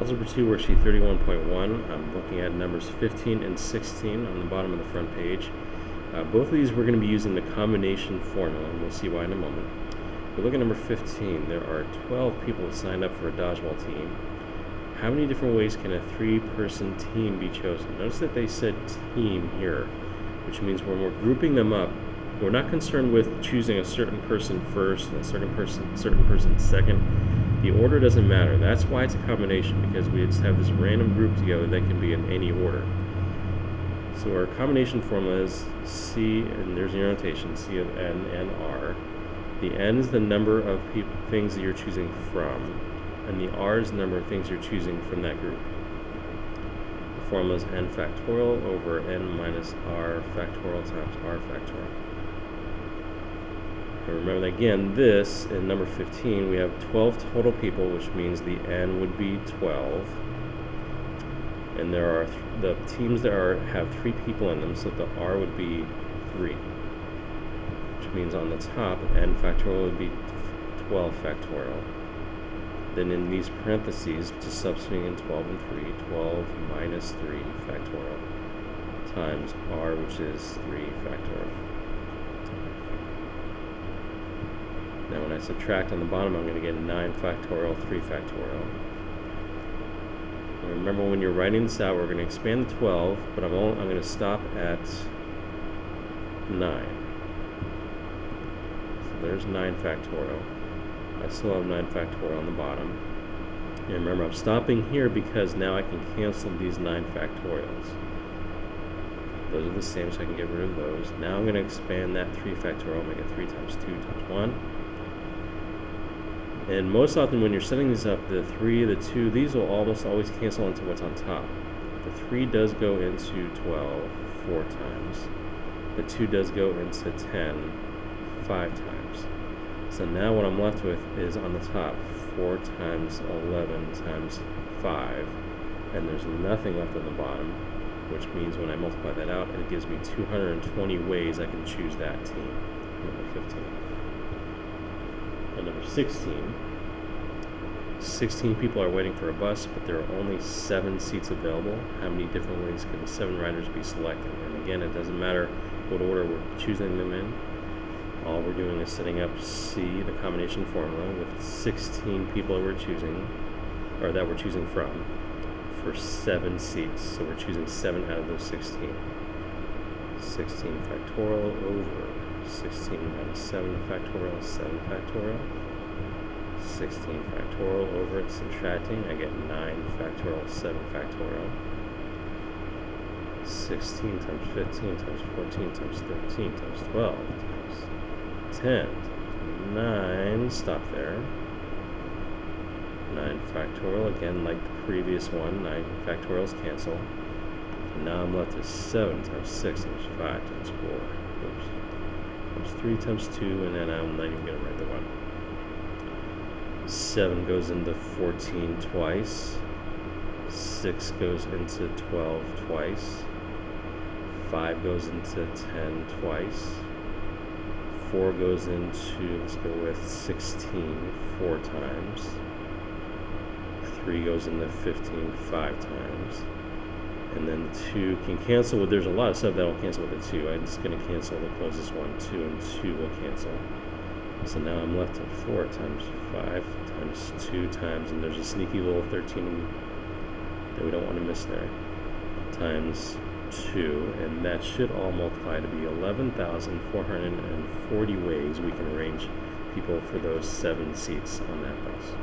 Algebra 2 Worksheet 31.1. I'm looking at numbers 15 and 16 on the bottom of the front page. Both of these we're going to be using the combination formula, and we'll see why in a moment. If we look at number 15, there are 12 people signed up for a dodgeball team. How many different ways can a 3-person team be chosen? Notice that they said team here, which means when we're grouping them up, we're not concerned with choosing a certain person first and a certain person second. The order doesn't matter. That's why it's a combination, because we just have this random group together that can be in any order. So our combination formula is C, and there's your notation, C of N and R. The N is the number of things that you're choosing from, and the R is the number of things you're choosing from that group. The formula is N factorial over N minus R factorial times R factorial. And remember that again, this, in number 15, we have 12 total people, which means the N would be 12. And there are the teams that have 3 people in them, so the R would be 3. Which means on the top, N factorial would be 12 factorial. Then in these parentheses, just substituting in 12 and 3, 12 minus 3 factorial times R, which is 3 factorial. Now when I subtract on the bottom, I'm going to get 9 factorial, 3 factorial. And remember, when you're writing this out, we're going to expand the 12, but I'm going to stop at 9. So there's 9 factorial. I still have 9 factorial on the bottom. And remember, I'm stopping here because now I can cancel these 9 factorials. Those are the same, so I can get rid of those. Now I'm going to expand that 3 factorial, make it 3 times 2 times 1. And most often when you're setting these up, the 3, the 2, these will almost always cancel into what's on top. The 3 does go into 12 4 times. The 2 does go into 10 5 times. So now what I'm left with is on the top 4 times 11 times 5, and there's nothing left on the bottom, which means when I multiply that out, it gives me 220 ways I can choose that team. Number 15. And number 16, 16 people are waiting for a bus, but there are only 7 seats available. How many different ways can the 7 riders be selected? And again, it doesn't matter what order we're choosing them in. All we're doing is setting up C, the combination formula, with 16 people that we're choosing, or that we're choosing from, for 7 seats. So we're choosing 7 out of those 16. 16 factorial over 16 minus 7 factorial, 7 factorial. 16 factorial over it, subtracting, I get 9 factorial, 7 factorial. 16 times 15 times 14 times 13 times 12 times 10 times 9, stop there. 9 factorial, again like the previous one, 9 factorials cancel. And now I'm left with 7 times 6 times 5 times 4. Oops. Times 3 times 2, and then I'm not even going to write the 1. 7 goes into 14 twice. 6 goes into 12 twice. 5 goes into 10 twice. 4 goes into, let's go with 16 4 times. 3 goes into 15 5 times. And then 2 can cancel with, there's a lot of stuff that will cancel with the 2. I'm just going to cancel the closest one, 2, and 2 will cancel. So now I'm left at 4 times 5 times 2 times, and there's a sneaky little 13 that we don't want to miss there, times 2, and that should all multiply to be 11,440 ways we can arrange people for those 7 seats on that bus.